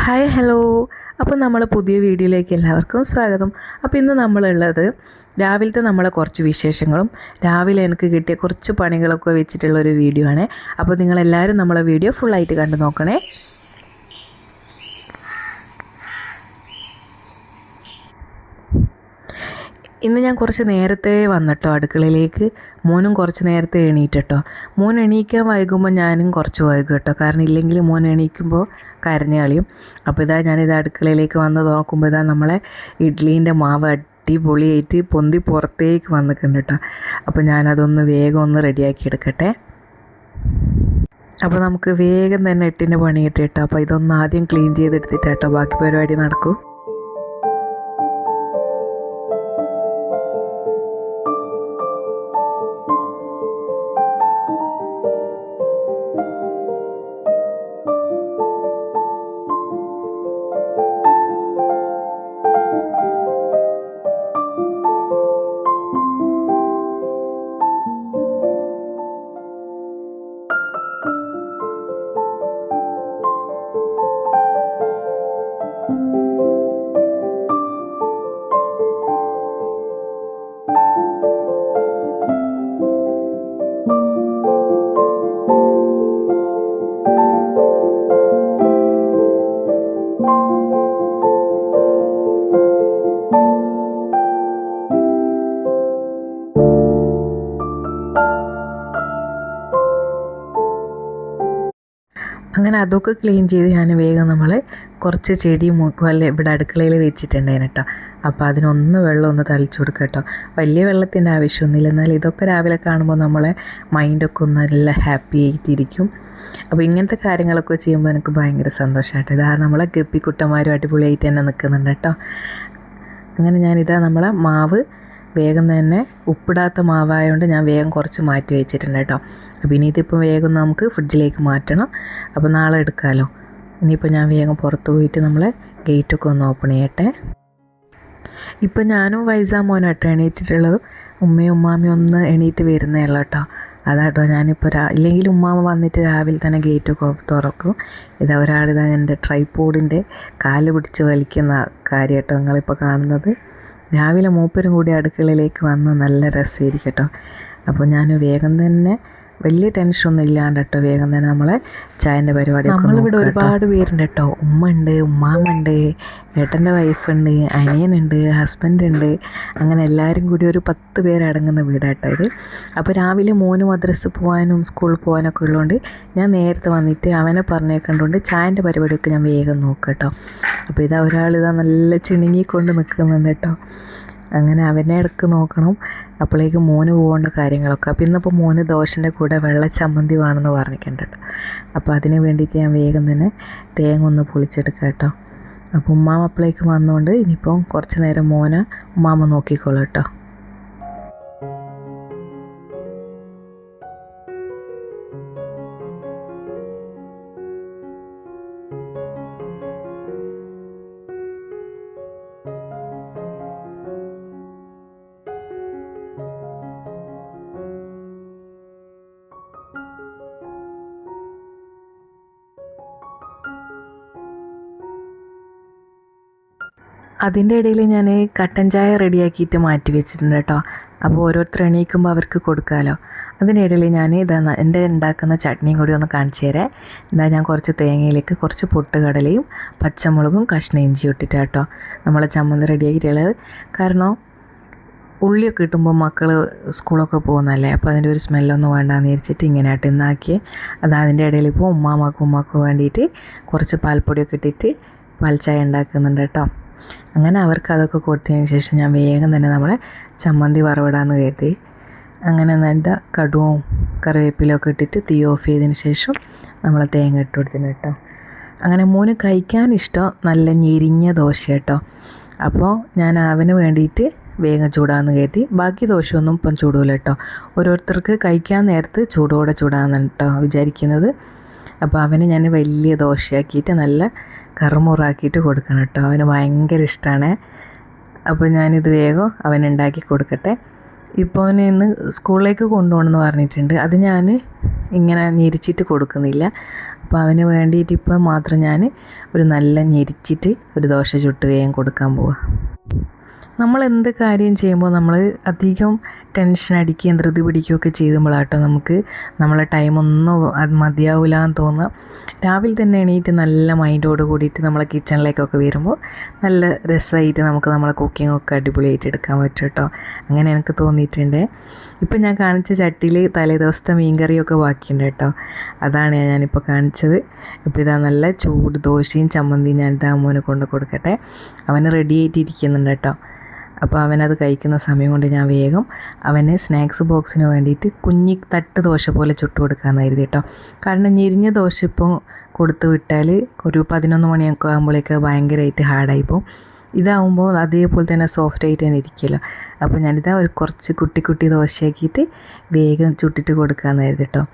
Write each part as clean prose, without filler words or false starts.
Hi hello. അപ്പോൾ നമ്മൾ പുതിയ വീഡിയോയിലേക്ക് എല്ലാവർക്കും സ്വാഗതം. അപ്പോൾ ഇന്ന് നമ്മളുള്ളത് രാവിലത്തെ നമ്മളെ കുറച്ച് വിശേഷങ്ങളും രാവിലെ എനിക്ക് കിട്ടിയ കുറച്ച് പണികളൊക്കെ വെച്ചിട്ടുള്ളൊരു വീഡിയോ ആണ്. അപ്പോൾ നിങ്ങളെല്ലാവരും നമ്മളെ വീഡിയോ ഫുള്ളായിട്ട് കണ്ടു നോക്കണേ. ഇന്ന് ഞാൻ കുറച്ച് നേരത്തെ വന്നിട്ടോ അടുക്കളയിലേക്ക്. മോനും കുറച്ച് നേരത്തെ എണീറ്റിട്ടോ. മോൻ എണീക്കാൻ വൈകുമ്പോൾ ഞാനും കുറച്ച് വൈകും കേട്ടോ. കാരണം ഇല്ലെങ്കിൽ മോൻ എണീക്കുമ്പോൾ കരഞ്ഞ് കളിയും. അപ്പോൾ ഞാനിത് അടുക്കളയിലേക്ക് വന്ന് നോക്കുമ്പോൾ നമ്മളെ ഇഡ്ഡലീൻ്റെ മാവ് അടിപൊളിയായിട്ട് പൊന്തി പുറത്തേക്ക് വന്നിട്ടുണ്ട് കേട്ടോ. അപ്പോൾ ഞാനതൊന്ന് വേഗം ഒന്ന് റെഡിയാക്കി എടുക്കട്ടെ. അപ്പോൾ നമുക്ക് വേഗം തന്നെ 8-ന് പണി കിട്ടി കേട്ടോ. അപ്പോൾ ഇതൊന്ന് ആദ്യം ക്ലീൻ ചെയ്തെടുത്തിട്ടോ ബാക്കി പരിപാടി നടക്കൂ. അങ്ങനെ അതൊക്കെ ക്ലീൻ ചെയ്ത് ഞാൻ വേഗം നമ്മൾ കുറച്ച് ചെടി മൂക്കുമല്ല ഇവിടെ അടുക്കളയിൽ വെച്ചിട്ടുണ്ടായിരുന്നു കേട്ടോ. അപ്പോൾ അതിനൊന്ന് വെള്ളം ഒന്ന് തളിച്ചു കൊടുക്കുക കേട്ടോ. വലിയ വെള്ളത്തിൻ്റെ ആവശ്യമൊന്നുമില്ല, എന്നാൽ ഇതൊക്കെ രാവിലെ കാണുമ്പോൾ നമ്മളെ മൈൻഡൊക്കെ ഒന്ന് നല്ല ഹാപ്പി ആയിട്ടിരിക്കും. അപ്പോൾ ഇങ്ങനത്തെ കാര്യങ്ങളൊക്കെ ചെയ്യുമ്പോൾ എനിക്ക് ഭയങ്കര സന്തോഷമായിട്ട്. ഇതാ നമ്മളെ ഗപ്പിക്കുട്ടന്മാരും അടിപൊളിയായിട്ട് തന്നെ നിൽക്കുന്നുണ്ട് കേട്ടോ. അങ്ങനെ നമ്മളെ മാവ് വേഗം തന്നെ ഉപ്പിടാത്ത മാവായതുകൊണ്ട് ഞാൻ വേഗം കുറച്ച് മാറ്റി വെച്ചിട്ടുണ്ട് കേട്ടോ. അപ്പോൾ ഇനി ഇതിപ്പോൾ വേഗം നമുക്ക് ഫ്രിഡ്ജിലേക്ക് മാറ്റണം. അപ്പോൾ നാളെ എടുക്കാമല്ലോ. ഇനിയിപ്പോൾ ഞാൻ വേഗം പുറത്ത് പോയിട്ട് നമ്മളെ ഗേറ്റൊക്കെ ഒന്ന് ഓപ്പൺ ചെയ്യട്ടെ. ഇപ്പോൾ ഞാനും വൈസാമോനാട്ടോ എണീറ്റിട്ടുള്ളത്. ഉമ്മയും ഉമ്മാമയും ഒന്ന് എണീറ്റ് വരുന്നേ ഉള്ളൂ കേട്ടോ. അതാട്ടോ ഞാനിപ്പോൾ ഇല്ലെങ്കിൽ ഉമ്മാമ വന്നിട്ട് രാവിലെ തന്നെ ഗേറ്റൊക്കെ തുറക്കും. ഒരാളിതാ എൻ്റെ ട്രൈപോഡിൻ്റെ കാല് പിടിച്ച് വലിക്കുന്ന കാര്യം കേട്ടോ നിങ്ങളിപ്പോൾ കാണുന്നത്. രാവിലെ മൂപ്പരും കൂടി അടുക്കളയിലേക്ക് വന്ന് നല്ല രസമായിരിക്കും കേട്ടോ. അപ്പോൾ ഞാൻ വേഗം തന്നെ വലിയ ടെൻഷനൊന്നും ഇല്ലാണ്ട് കേട്ടോ വേഗം തന്നെ നമ്മളെ ചായൻ്റെ പരിപാടി. നമ്മളിവിടെ ഒരുപാട് പേരുണ്ട് കേട്ടോ. ഉമ്മ ഉണ്ട്, ഉമ്മാമുണ്ട്, ഏട്ടൻ്റെ വൈഫുണ്ട്, അനിയനുണ്ട്, ഹസ്ബൻഡുണ്ട്. അങ്ങനെ എല്ലാവരും കൂടി ഒരു 10 പേരടങ്ങുന്ന വീടാട്ടോ ഇത്. അപ്പോൾ രാവിലെ മോന് മദ്രസ പോകാനും സ്കൂളിൽ പോകാനൊക്കെ ഉള്ളതുകൊണ്ട് ഞാൻ നേരത്തെ വന്നിട്ട് അവനെ പറഞ്ഞേക്കണ്ടുകൊണ്ട് ചായൻ്റെ പരിപാടിയൊക്കെ ഞാൻ വേഗം നോക്കാം കേട്ടോ. അപ്പോൾ ഒരാളിതാ നല്ല ചിണുങ്ങിക്കൊണ്ട് നിൽക്കുന്നുണ്ട് കേട്ടോ. അങ്ങനെ അവനെ ഇടയ്ക്ക് നോക്കണം. അപ്പോഴേക്ക് മോന് പോകേണ്ട കാര്യങ്ങളൊക്കെ. അപ്പോൾ ഇന്നിപ്പോൾ മോന് ദോശൻ്റെ കൂടെ വെള്ള ചമ്മന്തി വേണമെന്ന് പറഞ്ഞിട്ടുണ്ട് കേട്ടോ. അപ്പോൾ അതിന് വേണ്ടിയിട്ട് ഞാൻ വേഗം തന്നെ തേങ്ങ ഒന്ന് പൊളിച്ചെടുക്കാം കേട്ടോ. അപ്പോൾ ഉമ്മാമ അപ്പോഴേക്ക് വന്നുകൊണ്ട് ഇനിയിപ്പോൾ കുറച്ച് നേരം മോനെ ഉമ്മാമ നോക്കിക്കോളൂ കേട്ടോ. അതിൻ്റെ ഇടയിൽ ഞാൻ കട്ടൻ ചായ റെഡിയാക്കിയിട്ട് മാറ്റി വെച്ചിട്ടുണ്ട് കേട്ടോ. അപ്പോൾ ഓരോരുത്തർ എണീക്കുമ്പോൾ അവർക്ക് കൊടുക്കാമല്ലോ. അതിനിടയിൽ ഞാൻ എൻ്റെ ഉണ്ടാക്കുന്ന ചട്നിയും കൂടി ഒന്ന് കാണിച്ചു തരാം. ഞാൻ കുറച്ച് തേങ്ങയിലേക്ക് കുറച്ച് പൊട്ടുകടലയും പച്ചമുളകും കഷ്ണം ഇഞ്ചി ഇട്ടിട്ട് കേട്ടോ നമ്മളെ ചമ്മന്തി റെഡിയാക്കിയിട്ടുള്ളത്. കാരണം ഉള്ളിയൊക്കെ ഇട്ടുമ്പോൾ മക്കൾ സ്കൂളൊക്കെ പോകുന്നതല്ലേ, അപ്പോൾ അതിൻ്റെ ഒരു സ്മെല്ലൊന്നും വേണ്ടാന്ന് വിചാരിച്ചിട്ട് ഇങ്ങനെയായിട്ട് ഇന്നാക്കി. അതിൻ്റെ ഇടയിൽ ഇപ്പോൾ ഉമ്മാക്കും വേണ്ടിയിട്ട് കുറച്ച് പാൽപ്പൊടിയൊക്കെ ഇട്ടിട്ട് പാൽച്ചായ ഉണ്ടാക്കുന്നുണ്ട് കേട്ടോ. അങ്ങനെ അവർക്ക് അതൊക്കെ കൊടുത്തതിന് ശേഷം ഞാൻ വേഗം തന്നെ നമ്മളെ ചമ്മന്തി വറവിടാമെന്ന് കരുതി. അങ്ങനെ കടുവും കറിവേപ്പിലൊക്കെ ഇട്ടിട്ട് തീ ഓഫ് ചെയ്തതിന് ശേഷം നമ്മൾ തേങ്ങ ഇട്ട് കൊടുത്തിന് കേട്ടോ. അങ്ങനെ മോന് കഴിക്കാൻ ഇഷ്ടം നല്ല ഞെരിഞ്ഞ ദോശ കേട്ടോ. അപ്പോൾ ഞാൻ അവന് വേണ്ടിയിട്ട് വേഗം ചൂടാമെന്ന് കരുതി. ബാക്കി ദോശയൊന്നും ഇപ്പം ചൂടില്ല കേട്ടോ. ഓരോരുത്തർക്ക് കഴിക്കാൻ നേരത്ത് ചൂടോടെ ചൂടാമെന്ന് കേട്ടോ വിചാരിക്കുന്നത്. അപ്പോൾ അവന് ഞാൻ വലിയ ദോശയാക്കിയിട്ട് നല്ല കറുമുറാക്കിയിട്ട് കൊടുക്കണം കേട്ടോ. അവന് ഭയങ്കര ഇഷ്ടമാണ്. അപ്പോൾ ഞാനിത് വേഗം അവനുണ്ടാക്കി കൊടുക്കട്ടെ. ഇപ്പോൾ അവനെ ഇന്ന് സ്കൂളിലേക്ക് കൊണ്ടുപോകണമെന്ന് പറഞ്ഞിട്ടുണ്ട്. അത് ഞാൻ ഇങ്ങനെ ഞെരിച്ചിട്ട് കൊടുക്കുന്നില്ല. അപ്പോൾ അവന് വേണ്ടിയിട്ട് ഇപ്പം മാത്രം ഞാൻ ഒരു നല്ല ഞെരിച്ചിട്ട് ഒരു ദോശ ചുട്ട് വേഗം കൊടുക്കാൻ പോവാം. നമ്മൾ എന്ത് കാര്യം ചെയ്യുമ്പോൾ നമ്മൾ അധികം ടെൻഷൻ അടിക്കുകയും ധൃതി പിടിക്കുകയൊക്കെ ചെയ്യുമ്പോഴാട്ടോ നമുക്ക് നമ്മളെ ടൈമൊന്നും അത് മതിയാവില്ല എന്ന് തോന്നുക. രാവിലെ തന്നെ എണീറ്റ് നല്ല മൈൻഡോട് കൂടിയിട്ട് നമ്മളെ കിച്ചണിലേക്കൊക്കെ വരുമ്പോൾ നല്ല രസമായിട്ട് നമുക്ക് നമ്മളെ കുക്കിങ്ങൊക്കെ അടിപൊളിയായിട്ട് എടുക്കാൻ പറ്റും കേട്ടോ. അങ്ങനെ എനിക്ക് തോന്നിയിട്ടുണ്ട്. ഇപ്പം ഞാൻ കാണിച്ച ചട്ടിയിൽ തലേ ദിവസത്തെ മീൻകറിയൊക്കെ ബാക്കിയുണ്ട് കേട്ടോ. അതാണ് ഞാനിപ്പോൾ കാണിച്ചത്. ഇപ്പോൾ ഇതാ നല്ല ചൂട് ദോശയും ചമ്മന്തിയും ഞാൻ ഇതാ മോനെ കൊണ്ട് കൊടുക്കട്ടെ. അവന് റെഡി ആയിട്ട് ഇരിക്കുന്നുണ്ട് കേട്ടോ. അപ്പോൾ അവനത് കഴിക്കുന്ന സമയം കൊണ്ട് ഞാൻ വേഗം അവന് സ്നാക്സ് ബോക്സിന് വേണ്ടിയിട്ട് കുഞ്ഞി തട്ട് ദോശ പോലെ ചുട്ട് കൊടുക്കാമെന്ന് കരുതി കേട്ടോ. കാരണം ഞെരിഞ്ഞ ദോശ ഇപ്പോൾ കൊടുത്തു വിട്ടാൽ ഒരു 11 മണിയൊക്കെ ആകുമ്പോഴേക്ക് ഭയങ്കരമായിട്ട് ഹാർഡായിപ്പോൾ. ഇതാവുമ്പോൾ അതേപോലെ തന്നെ സോഫ്റ്റ് ആയിട്ട് തന്നെ ഇരിക്കില്ല. അപ്പോൾ ഞാനിതാ ഒരു കുറച്ച് കുട്ടി കുട്ടി ദോശയാക്കിയിട്ട് വേഗം ചുട്ടിട്ട് കൊടുക്കാമെന്ന് കരുതി കേട്ടോ.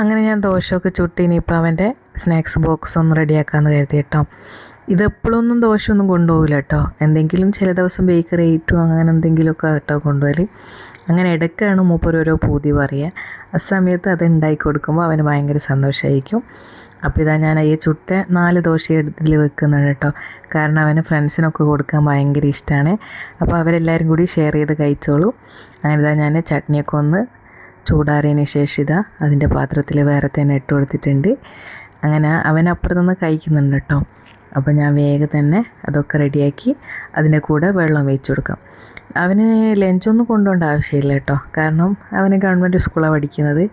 അങ്ങനെ ഞാൻ ദോശയൊക്കെ ചുട്ടി ഇനിയിപ്പോൾ അവൻ്റെ സ്നാക്സ് ബോക്സ് ഒന്ന് റെഡിയാക്കാമെന്ന് കരുതി കേട്ടോ. ഇതെപ്പോഴൊന്നും ദോശയൊന്നും കൊണ്ടുപോകില്ല കേട്ടോ. എന്തെങ്കിലും ചില ദിവസം ബേക്കറി ഐറ്റും അങ്ങനെ എന്തെങ്കിലുമൊക്കെ കേട്ടോ കൊണ്ടുപോകൽ. അങ്ങനെ ഇടയ്ക്കാണ് മൂപ്പർ ഓരോ പൂതി പറയുക. ആ സമയത്ത് അത് ഉണ്ടാക്കി കൊടുക്കുമ്പോൾ അവന് ഭയങ്കര സന്തോഷമായിരിക്കും. അപ്പോൾ ഇതാ ഞാൻ ഈ ചുട്ട 4 ദോശ ഇതിൽ വെക്കുന്നുണ്ട് കേട്ടോ. കാരണം അവന് ഫ്രണ്ട്സിനൊക്കെ കൊടുക്കാൻ ഭയങ്കര ഇഷ്ടമാണ്. അപ്പോൾ അവരെല്ലാവരും കൂടി ഷെയർ ചെയ്ത് കഴിച്ചോളൂ. അങ്ങനെ ഇതാ ഞാൻ ചട്നിയൊക്കെ ഒന്ന് ചൂടാറിയതിന് ശേഷം ഇതാ അതിൻ്റെ പാത്രത്തിൽ വേറെ തന്നെ ഇട്ട് കൊടുത്തിട്ടുണ്ട്. അങ്ങനെ അവൻ അപ്പുറത്തുനിന്ന് കഴിക്കുന്നുണ്ട് കേട്ടോ. അപ്പോൾ ഞാൻ വേഗം തന്നെ അതൊക്കെ റെഡിയാക്കി അതിൻ്റെ കൂടെ വെള്ളം വെച്ച് കൊടുക്കാം. അവന് ലഞ്ചൊന്നും കൊണ്ടുപോകേണ്ട ആവശ്യമില്ല കേട്ടോ. കാരണം അവന് ഗവൺമെൻറ് സ്കൂളാണ് പഠിക്കുന്നത്.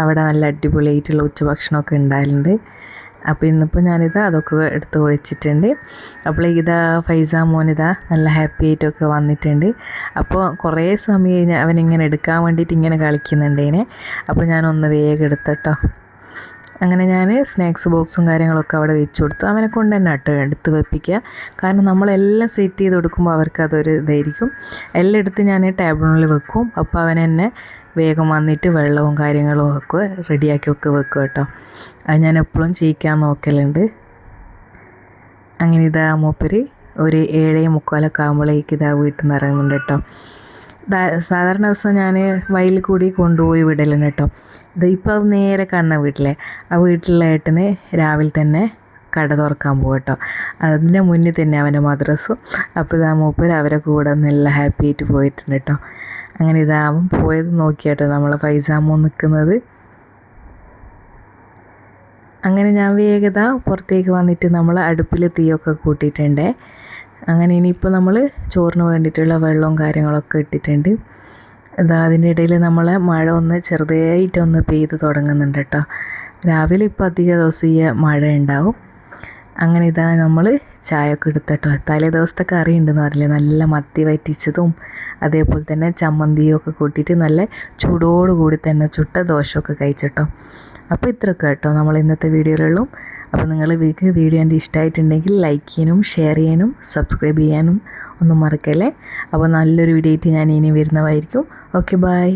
അവിടെ നല്ല അടിപൊളിയായിട്ടുള്ള ഉച്ചഭക്ഷണമൊക്കെ ഉണ്ടാകലുണ്ട്. അപ്പോൾ ഇന്നിപ്പോൾ ഞാനിതാ അതൊക്കെ എടുത്ത് ഒഴിച്ചിട്ടുണ്ട്. അപ്പോൾ ഇതാ ഫൈസാ മോനിതാ നല്ല ഹാപ്പി ആയിട്ടൊക്കെ വന്നിട്ടുണ്ട്. അപ്പോൾ കുറേ സമയം അവനിങ്ങനെ എടുക്കാൻ വേണ്ടിയിട്ട് ഇങ്ങനെ കളിക്കുന്നുണ്ടേനെ. അപ്പോൾ ഞാനൊന്ന് വേഗം എടുത്തട്ടോ. അങ്ങനെ ഞാൻ സ്നാക്സ് ബോക്സും കാര്യങ്ങളൊക്കെ അവിടെ വെച്ച് കൊടുത്തു. അവനെ കൊണ്ട് തന്നെ കേട്ടോ എടുത്ത് വെപ്പിക്കുക. കാരണം നമ്മളെല്ലാം സെറ്റ് ചെയ്ത് കൊടുക്കുമ്പോൾ അവർക്ക് അതൊരു ഇതായിരിക്കും. എല്ലാം എടുത്ത് ഞാൻ ടേബിളിൽ വെക്കും. അപ്പോൾ അവൻ എന്നെ വേഗം വന്നിട്ട് വെള്ളവും കാര്യങ്ങളും ഒക്കെ റെഡിയാക്കിയൊക്കെ വെക്കും കേട്ടോ. അത് ഞാൻ എപ്പോഴും ചെയ്യിക്കാൻ നോക്കലുണ്ട്. അങ്ങനെ ഇതാ മൂപ്പര് ഒരു 7:45 ആകുമ്പോഴേക്ക് ഇതാ വീട്ടിൽ നിന്ന് ഇറങ്ങുന്നുണ്ട് കേട്ടോ. സാധാരണ ദിവസം ഞാൻ വയലിൽ കൂടി കൊണ്ടുപോയി വിടലുണ്ട് കേട്ടോ. ഇപ്പോൾ നേരെ കാണുന്ന വീട്ടിലെ ആ വീട്ടിലെ ഏട്ടന് രാവിലെ തന്നെ കട തുറക്കാൻ പോകും കേട്ടോ. അതിൻ്റെ മുന്നിൽ തന്നെ അവൻ്റെ മദ്രസും. അപ്പോൾ ഇതാ മൂപ്പര് അവരെ കൂടെ നല്ല ഹാപ്പി ആയിട്ട് പോയിട്ടുണ്ട് കേട്ടോ. അങ്ങനെ ഇതാവും പോയത് നോക്കിയാട്ടോ നമ്മളെ ഫൈസാമോ നിൽക്കുന്നത്. അങ്ങനെ ഞാൻ വേഗത പുറത്തേക്ക് വന്നിട്ട് നമ്മൾ അടുപ്പിൽ തീയൊക്കെ കൂട്ടിയിട്ടുണ്ട്. അങ്ങനെ ഇനിയിപ്പോൾ നമ്മൾ ചോറിന് വേണ്ടിയിട്ടുള്ള വെള്ളവും കാര്യങ്ങളൊക്കെ ഇട്ടിട്ടുണ്ട്. അതിൻ്റെ ഇടയിൽ നമ്മളെ മഴ ഒന്ന് ചെറുതായിട്ടൊന്ന് പെയ്ത് തുടങ്ങുന്നുണ്ട് കേട്ടോ. രാവിലെ ഇപ്പോൾ അധിക ദിവസം ഈ മഴ ഉണ്ടാവും. അങ്ങനെ ഇതാ നമ്മൾ ചായയൊക്കെ എടുത്തിട്ടോ. തലേ ദിവസത്തെ കറി ഉണ്ടെന്ന് പറഞ്ഞില്ലേ, നല്ല മത്തി വറ്റിച്ചതും അതേപോലെ തന്നെ ചമ്മന്തിയും ഒക്കെ കൂട്ടിയിട്ട് നല്ല ചൂടോടുകൂടി തന്നെ ചുട്ട ദോശയൊക്കെ കഴിച്ചിട്ടോ. അപ്പോൾ ഇത്രയൊക്കെ കേട്ടോ നമ്മൾ ഇന്നത്തെ വീഡിയോയിലുള്ളൂ. അപ്പോൾ നിങ്ങൾ വീഡിയോ എൻ്റെ ഇഷ്ടമായിട്ടുണ്ടെങ്കിൽ ലൈക്ക് ചെയ്യാനും ഷെയർ ചെയ്യാനും സബ്സ്ക്രൈബ് ചെയ്യാനും ഒന്നും മറക്കല്ലേ. അപ്പോൾ നല്ലൊരു വീഡിയോ ആയിട്ട് ഞാൻ ഇനി വരുന്നതായിരിക്കും. Okay, by.